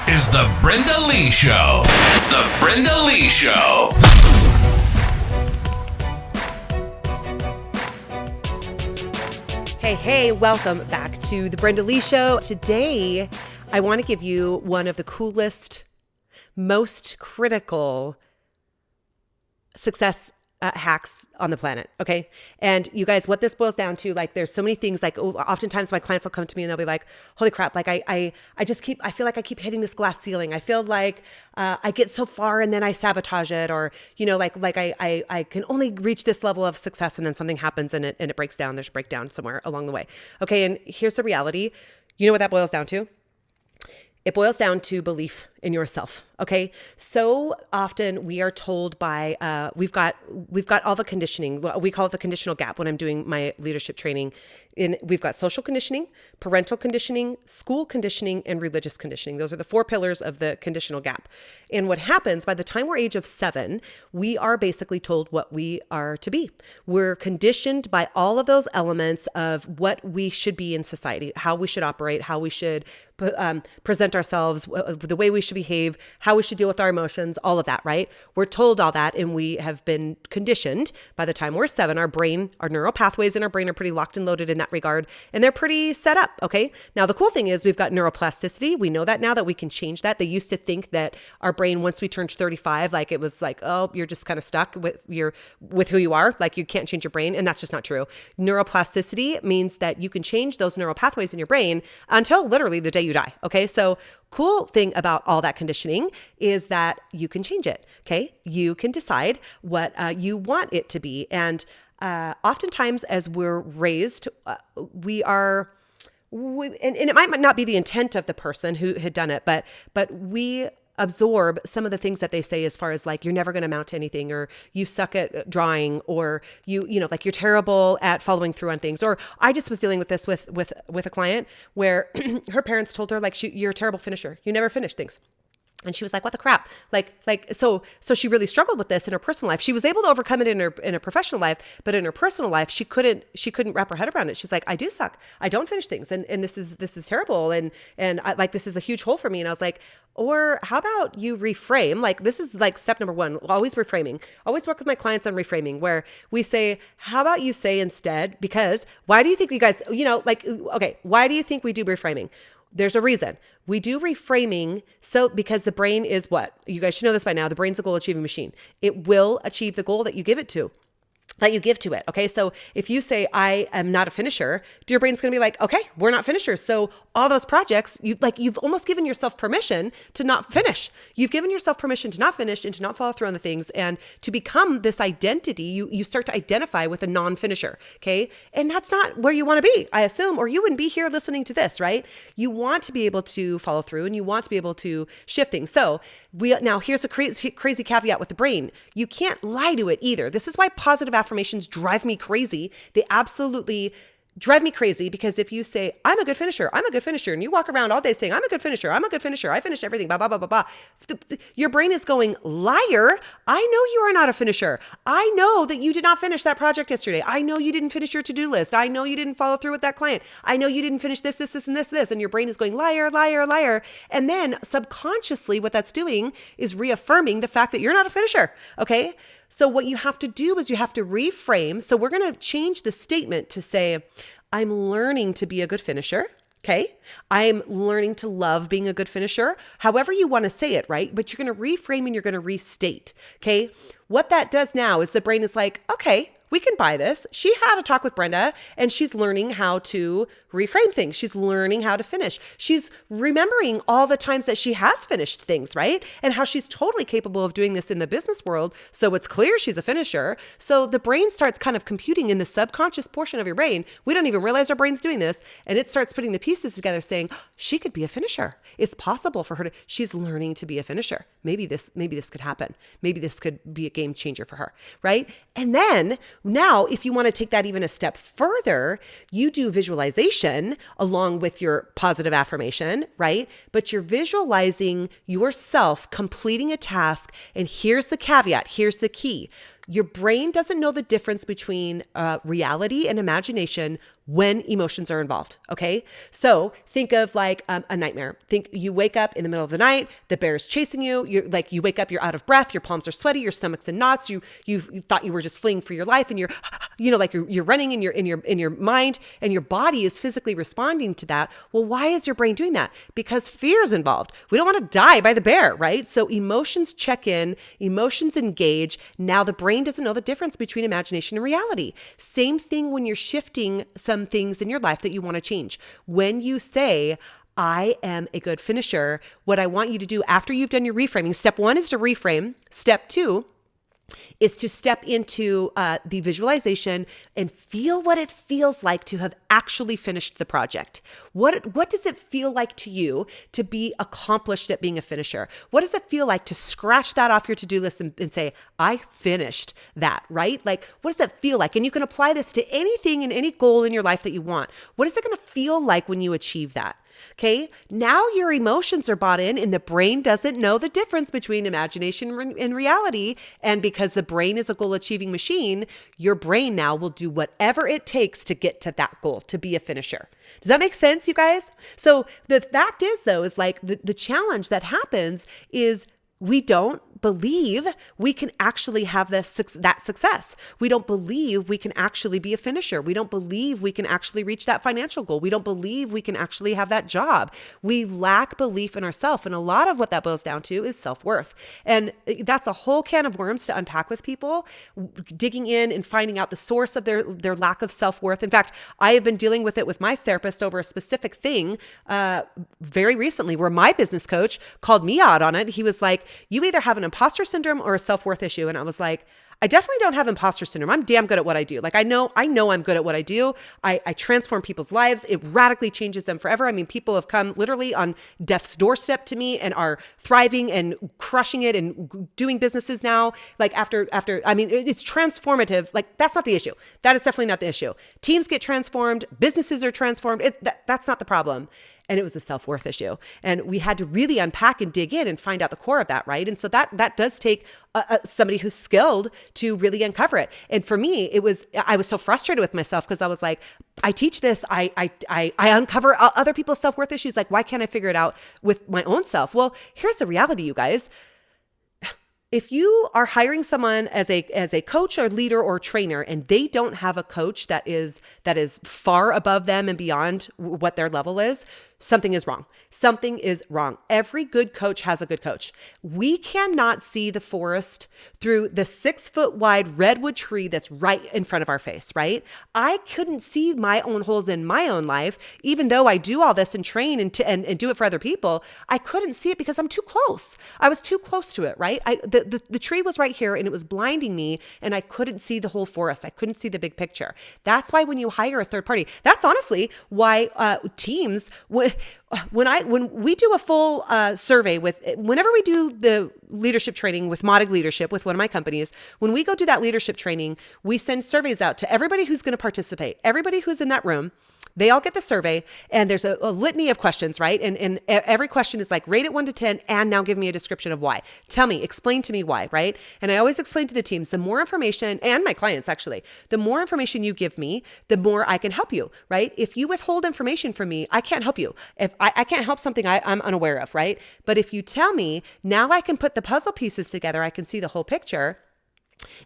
is the Brenda Lee Show. The Brenda Lee Show. Hey, welcome back to the Brenda Lee Show. Today, I want to give you one of the coolest, most critical success hacks on the planet. Okay. And you guys, what this boils down to, like, there's so many things, like, oftentimes my clients will come to me and they'll be like, holy crap. Like I feel like I keep hitting this glass ceiling. I feel like, I get so far and then I sabotage it, or, you know, like I can only reach this level of success and then something happens and it breaks down. There's a breakdown somewhere along the way. Okay. And here's the reality. You know what that boils down to? It boils down to belief in yourself. Okay. So often we are told by, we've got all the conditioning. We call it the conditional gap when I'm doing my leadership training. We've got social conditioning, parental conditioning, school conditioning, and religious conditioning. Those are the 4 pillars of the conditional gap. And what happens by the time we're age of 7, we are basically told what we are to be. We're conditioned by all of those elements of what we should be in society, how we should operate, how we should present ourselves, the way we should behave, how we should deal with our emotions, all of that, right? We're told all that, and we have been conditioned. By the time we're 7, our neural pathways in our brain are pretty locked and loaded in that regard, and they're pretty set up, okay? Now, the cool thing is we've got neuroplasticity. We know that now, that we can change that. They used to think that our brain, once we turned 35, like, it was like, oh, you're just kind of stuck with who you are. Like, you can't change your brain, and that's just not true. Neuroplasticity means that you can change those neural pathways in your brain until literally the day you die, okay? So cool thing about all that conditioning is that you can change it, okay? You can decide what you want it to be. And oftentimes as we're raised, and it might not be the intent of the person who had done it, but we absorb some of the things that they say, as far as like, you're never going to amount to anything, or you suck at drawing, or you know, like, you're terrible at following through on things. Or I just was dealing with this with a client where her parents told her, like, you're a terrible finisher. You never finish things. And she was like, what the crap? So she really struggled with this in her personal life. She was able to overcome it in her professional life, but in her personal life, she couldn't wrap her head around it. She's like, I do suck. I don't finish things. And this is terrible. And this is a huge hole for me. And I was like, or how about you reframe? Like, this is like step number 1, always reframing. Always work with my clients on reframing, where we say, how about you say instead, because why do you think you guys, you know, like, okay, why do you think we do reframing? There's a reason. We do reframing because the brain is what? You guys should know this by now. The brain's a goal achieving machine. It will achieve the goal that you give it to. That you give to it. Okay. So if you say, I am not a finisher, your brain's going to be like, okay, we're not finishers. So all those projects, you've almost given yourself permission to not finish. You've given yourself permission to not finish and to not follow through on the things, and to become this identity. You start to identify with a non-finisher. Okay. And that's not where you want to be, I assume, or you wouldn't be here listening to this, right? You want to be able to follow through, and you want to be able to shift things. So now here's a crazy caveat with the brain. You can't lie to it either. This is why positive affirmations drive me crazy. They absolutely drive me crazy, because if you say, I'm a good finisher, and you walk around all day saying, I'm a good finisher, I finished everything, blah, blah, blah, blah, blah. Your brain is going, liar, I know you are not a finisher. I know that you did not finish that project yesterday. I know you didn't finish your to-do list. I know you didn't follow through with that client. I know you didn't finish this, and this. And your brain is going, liar, liar, liar. And then subconsciously, what that's doing is reaffirming the fact that you're not a finisher. Okay. So what you have to do is you have to reframe. So we're going to change the statement to say, I'm learning to be a good finisher. Okay. I'm learning to love being a good finisher. However you want to say it, right? But you're going to reframe and you're going to restate. Okay. What that does now is the brain is like, okay, we can buy this. She had a talk with Brenda, and she's learning how to reframe things. She's learning how to finish. She's remembering all the times that she has finished things, right? And how she's totally capable of doing this in the business world. So it's clear she's a finisher. So the brain starts kind of computing in the subconscious portion of your brain. We don't even realize our brain's doing this. And it starts putting the pieces together saying, she could be a finisher. It's possible for her to, she's learning to be a finisher. Maybe this could happen. Maybe this could be a game changer for her, right? And then now, if you want to take that even a step further, you do visualization along with your positive affirmation, right? But you're visualizing yourself completing a task. And here's the caveat. Here's the key. Your brain doesn't know the difference between reality and imagination when emotions are involved. Okay. So think of like a nightmare. Think you wake up in the middle of the night, the bear is chasing you. You wake up, you're out of breath, your palms are sweaty, your stomach's in knots. You thought you were just fleeing for your life, and you're running in your mind, and your body is physically responding to that. Well, why is your brain doing that? Because fear is involved. We don't want to die by the bear, right? So emotions check in, emotions engage. Now the brain doesn't know the difference between imagination and reality. Same thing when you're shifting some things in your life that you want to change. When you say, I am a good finisher, what I want you to do after you've done your reframing, step 1 is to reframe. Step 2 is to step into the visualization and feel what it feels like to have actually finished the project. What does it feel like to you to be accomplished at being a finisher? What does it feel like to scratch that off your to-do list and say, I finished that, right? Like, what does that feel like? And you can apply this to anything and any goal in your life that you want. What is it going to feel like when you achieve that? Okay, now your emotions are bought in, and the brain doesn't know the difference between imagination and reality. And because the brain is a goal achieving machine, your brain now will do whatever it takes to get to that goal, to be a finisher. Does that make sense, you guys? So the fact is, though, is like the challenge that happens is we don't believe we can actually have that success. We don't believe we can actually be a finisher. We don't believe we can actually reach that financial goal. We don't believe we can actually have that job. We lack belief in ourselves. And a lot of what that boils down to is self-worth. And that's a whole can of worms to unpack with people, digging in and finding out the source of their lack of self-worth. In fact, I have been dealing with it with my therapist over a specific thing very recently, where my business coach called me out on it. He was like, you either have an imposter syndrome or a self-worth issue. And I was like, I definitely don't have imposter syndrome. I'm damn good at what I do. Like, I know I'm good at what I do. I transform people's lives. It radically changes them forever. I mean, people have come literally on death's doorstep to me and are thriving and crushing it and doing businesses now. Like after, I mean, it's transformative. Like, that's not the issue. That is definitely not the issue. Teams get transformed. Businesses are transformed. That's not the problem. And it was a self-worth issue. And we had to really unpack and dig in and find out the core of that, right? And so that does take somebody who's skilled to really uncover it. And for me, I was so frustrated with myself because I was like, I teach this, I uncover other people's self-worth issues. Like, why can't I figure it out with my own self? Well, here's the reality, you guys. If you are hiring someone as a coach or leader or trainer, and they don't have a coach that is far above them and beyond what their level is, something is wrong. Something is wrong. Every good coach has a good coach. We cannot see the forest through the 6-foot wide redwood tree that's right in front of our face, right? I couldn't see my own holes in my own life, even though I do all this and train and do it for other people. I couldn't see it because I'm too close. I was too close to it, right? The tree was right here and it was blinding me, and I couldn't see the whole forest. I couldn't see the big picture. That's why when you hire a third party, that's honestly why teams, when we do a full survey whenever we do the leadership training with Modig Leadership with one of my companies, when we go do that leadership training, we send surveys out to everybody who's going to participate, everybody who's in that room. They all get the survey, and there's a litany of questions, right? And every question is like, rate it 1 to 10, and now give me a description of why. Tell me, explain to me why, right? And I always explain to the teams, the more information, and my clients actually, the more information you give me, the more I can help you, right? If you withhold information from me, I can't help you. If I can't help something I'm unaware of, right? But if you tell me, now I can put the puzzle pieces together, I can see the whole picture.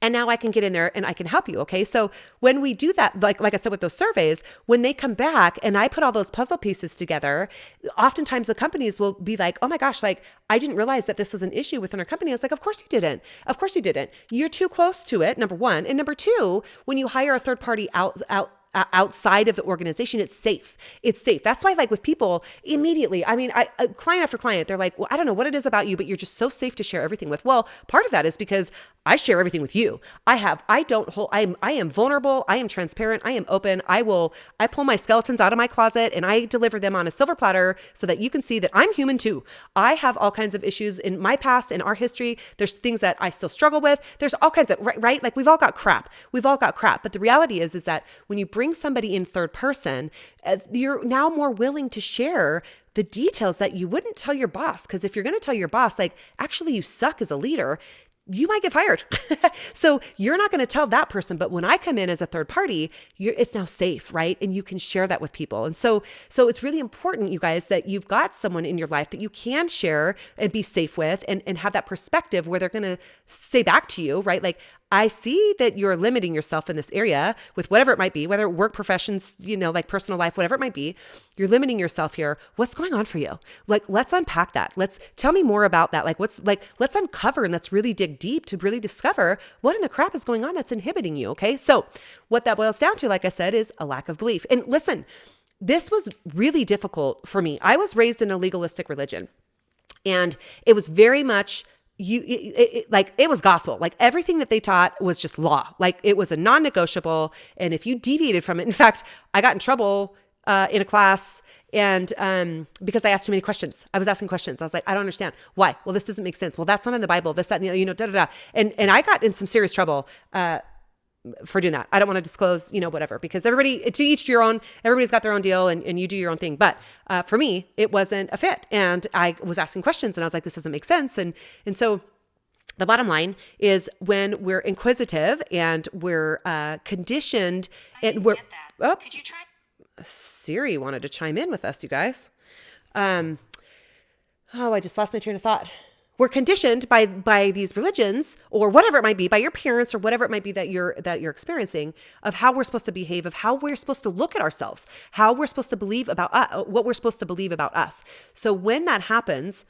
And now I can get in there and I can help you. Okay. So when we do that, like I said, with those surveys, when they come back and I put all those puzzle pieces together, oftentimes the companies will be like, oh my gosh, like, I didn't realize that this was an issue within our company. I was like, of course you didn't. Of course you didn't. You're too close to it, number one. And number two, when you hire a third party outside of the organization, it's safe. It's safe. That's why, like, with people immediately, I mean, client after client, they're like, well, I don't know what it is about you, but you're just so safe to share everything with. Well, part of that is because I share everything with you. I am vulnerable. I am transparent. I am open. I pull my skeletons out of my closet and I deliver them on a silver platter so that you can see that I'm human too. I have all kinds of issues in my past, in our history. There's things that I still struggle with. There's all kinds of, right? Like, we've all got crap. But the reality is that when you bring somebody in third person, you're now more willing to share the details that you wouldn't tell your boss. Because if you're going to tell your boss, like, actually you suck as a leader, you might get fired. So you're not going to tell that person. But when I come in as a third party, it's now safe, right? And you can share that with people. And so it's really important, you guys, that you've got someone in your life that you can share and be safe with and have that perspective where they're going to say back to you, right? Like, I see that you're limiting yourself in this area with whatever it might be, whether work, professions, like personal life, whatever it might be, you're limiting yourself here. What's going on for you? Like, let's unpack that. Let's tell me more about that. Like, let's uncover and let's really dig deep to really discover what in the crap is going on that's inhibiting you. Okay. So what that boils down to, like I said, is a lack of belief. And listen, this was really difficult for me. I was raised in a legalistic religion, and it was very much it was gospel. Like, everything that they taught was just law. Like, it was a non-negotiable. And if you deviated from it, in fact, I got in trouble in a class and because I asked too many questions. I was asking questions. I was like, I don't understand. Why? Well, this doesn't make sense. Well, that's not in the Bible. This, that, and the, da, da, da. And I got in some serious trouble for doing that. I don't want to disclose, whatever, because everybody, to each your own, everybody's got their own deal and you do your own thing. But for me, it wasn't a fit. And I was asking questions and I was like, this doesn't make sense. And so the bottom line is, when we're inquisitive and we're conditioned and we're, oh, could you try? Siri wanted to chime in with us, you guys. I just lost my train of thought. We're conditioned by these religions, or whatever it might be, by your parents, or whatever it might be that you're experiencing, of how we're supposed to behave, of how we're supposed to look at ourselves, how we're supposed to believe about what we're supposed to believe about us. So when that happens,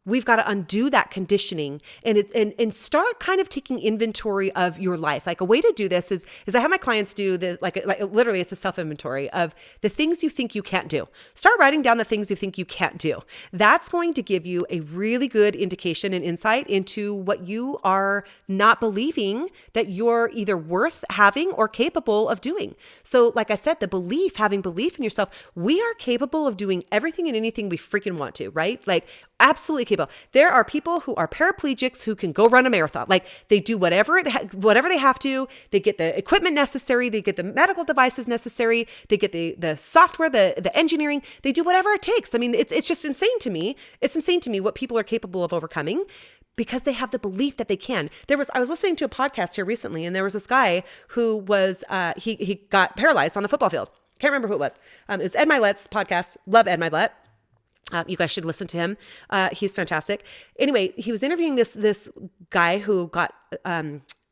we've got to undo that conditioning and start kind of taking inventory of your life. Like, a way to do this is I have my clients do the like literally, it's a self-inventory of the things you think you can't do. Start writing down the things you think you can't do. That's going to give you a really good indication and insight into what you are not believing that you're either worth having or capable of doing. So like I said, having belief in yourself, we are capable of doing everything and anything we freaking want to, right? Like, absolutely capable. There are people who are paraplegics who can go run a marathon. Like, they do whatever they have to. They get the equipment necessary. They get the medical devices necessary. They get the software, the engineering. They do whatever it takes. I mean, it's just insane to me. It's insane to me what people are capable of overcoming, because they have the belief that they can. I was listening to a podcast here recently, and there was this guy who was he got paralyzed on the football field. Can't remember who it was. It was Ed Milet's podcast. Love Ed Milet. You guys should listen to him. He's fantastic. Anyway, he was interviewing this guy who got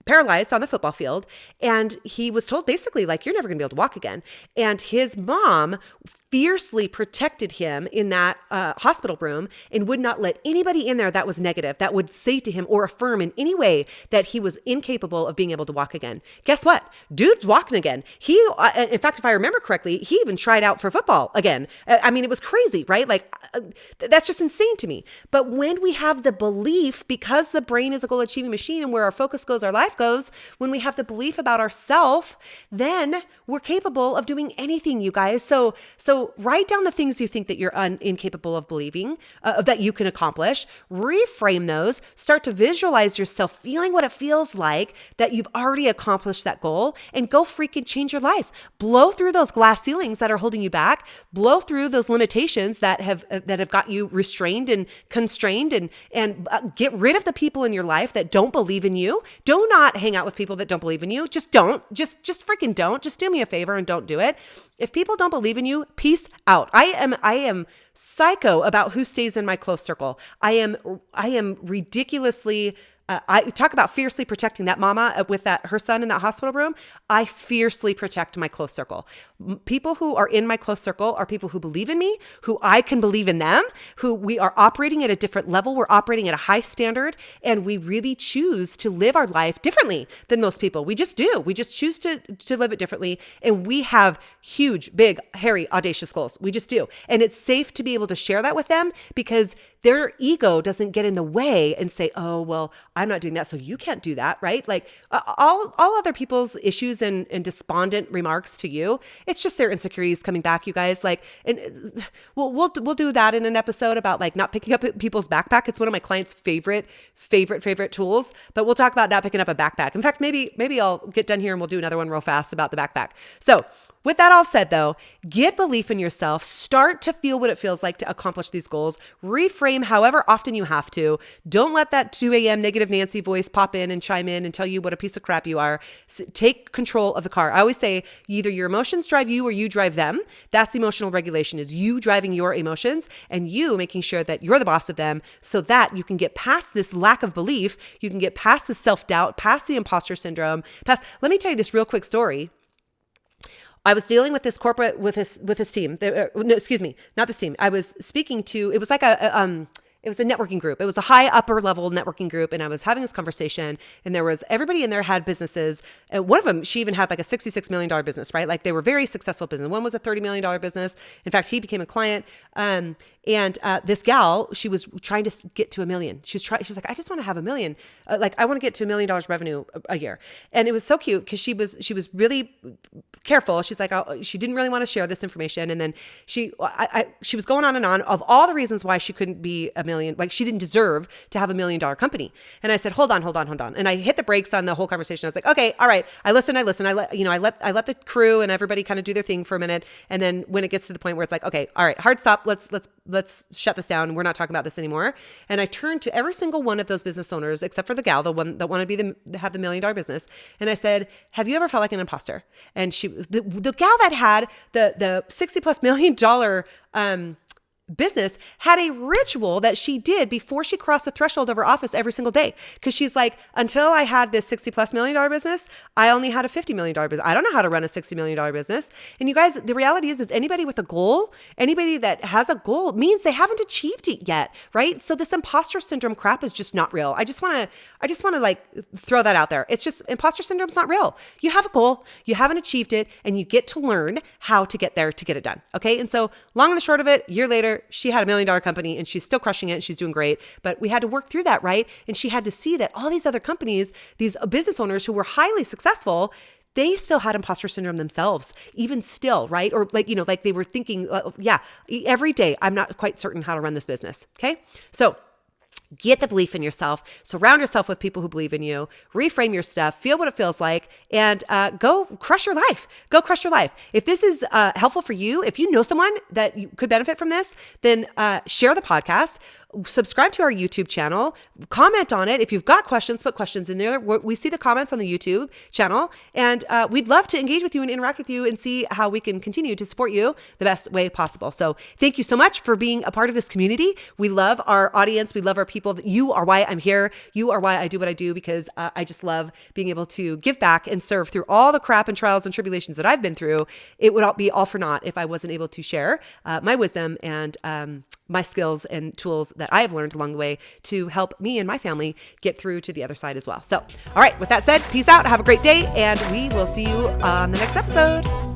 paralyzed on the football field, and he was told basically, like, you're never going to be able to walk again. And his mom fiercely protected him in that hospital room and would not let anybody in there that was negative, that would say to him or affirm in any way that he was incapable of being able to walk again. Guess what? Dude's walking again. In fact, if I remember correctly, he even tried out for football again. I mean, it was crazy, right? Like, that's just insane to me. But when we have the belief, because the brain is a goal achieving machine, and where our focus goes, our life goes, when we have the belief about ourselves, then we're capable of doing anything, you guys. So write down the things you think that you're incapable of believing, that you can accomplish. Reframe those. Start to visualize yourself feeling what it feels like that you've already accomplished that goal, and go freaking change your life. Blow through those glass ceilings that are holding you back. Blow through those limitations that have got you restrained and constrained, and get rid of the people in your life that don't believe in you. Do not hang out with people that don't believe in you. Just don't. Just freaking don't. Just do me a favor and don't do it. If people don't believe in you, peace out. I am psycho about who stays in my close circle. I am ridiculously I talk about fiercely protecting that mama with her son in that hospital room. I fiercely protect my close circle. People who are in my close circle are people who believe in me, who I can believe in them, who we are operating at a different level. We're operating at a high standard, and we really choose to live our life differently than most people. We just do. We just choose to live it differently. And we have huge, big, hairy, audacious goals. We just do. And it's safe to be able to share that with them, because their ego doesn't get in the way and say, oh, well, I'm not doing that, so you can't do that, right? Like all other people's issues and despondent remarks to you, it's just their insecurities coming back, you guys. Like, and we'll do that in an episode about like not picking up people's backpack. It's one of my clients' favorite tools, but we'll talk about not picking up a backpack. In fact, maybe I'll get done here and we'll do another one real fast about the backpack. So with that all said though, get belief in yourself, start to feel what it feels like to accomplish these goals, reframe however often you have to. Don't let that 2 a.m. negative Nancy voice pop in and chime in and tell you what a piece of crap you are. Take control of the car. I always say either your emotions drive you or you drive them. That's emotional regulation, is you driving your emotions and you making sure that you're the boss of them so that you can get past this lack of belief. You can get past the self-doubt, past the imposter syndrome, let me tell you this real quick story. I was dealing with this corporate, with his team. No, excuse me, not this team. I was speaking to, it was like it was a networking group. It was a high upper level networking group. And I was having this conversation and there was, everybody in there had businesses. And one of them, she even had like a $66 million business, right? Like they were very successful business. One was a $30 million business. In fact, he became a client. And this gal, she was trying to get to $1 million. She's like, I just want to have $1 million. I want to get to $1 million revenue a year. And it was so cute because she was really careful. She's like, she didn't really want to share this information. And then she was going on and on of all the reasons why she couldn't be $1 million. Like she didn't deserve to have $1 million company. And I said, hold on. And I hit the brakes on the whole conversation. I was like, okay, all right. I listen. I let the crew and everybody kind of do their thing for a minute. And then when it gets to the point where it's like, okay, all right, hard stop. Let's shut this down. We're not talking about this anymore. And I turned to every single one of those business owners, except for the gal, the one that wanted to have the $1 million business. And I said, have you ever felt like an imposter? And the gal that had the $60+ million business had a ritual that she did before she crossed the threshold of her office every single day. Cause she's like, until I had this $60+ million business, I only had a $50 million business. I don't know how to run a $60 million business. And you guys, the reality is anybody with a goal, anybody that has a goal means they haven't achieved it yet. Right. So this imposter syndrome crap is just not real. I just want to like throw that out there. It's just imposter syndrome's not real. You have a goal, you haven't achieved it, and you get to learn how to get there to get it done. Okay. And so long and the short of it, a year later, she had $1 million company and she's still crushing it and she's doing great. But we had to work through that, right? And she had to see that all these other companies, these business owners who were highly successful, they still had imposter syndrome themselves, even still, right? Or like they were thinking, every day, I'm not quite certain how to run this business. Okay. So get the belief in yourself, surround yourself with people who believe in you, reframe your stuff, feel what it feels like, and go crush your life. Go crush your life. If this is helpful for you, if you know someone that you could benefit from this, then share the podcast. Subscribe to our YouTube channel, comment on it. If you've got questions, put questions in there. We see the comments on the YouTube channel, and we'd love to engage with you and interact with you and see how we can continue to support you the best way possible. So thank you so much for being a part of this community. We love our audience. We love our people. You are why I'm here. You are why I do what I do, because I just love being able to give back and serve through all the crap and trials and tribulations that I've been through. It would all be all for naught if I wasn't able to share my wisdom and my skills and tools that I have learned along the way to help me and my family get through to the other side as well. So, all right, with that said, peace out, have a great day, and we will see you on the next episode.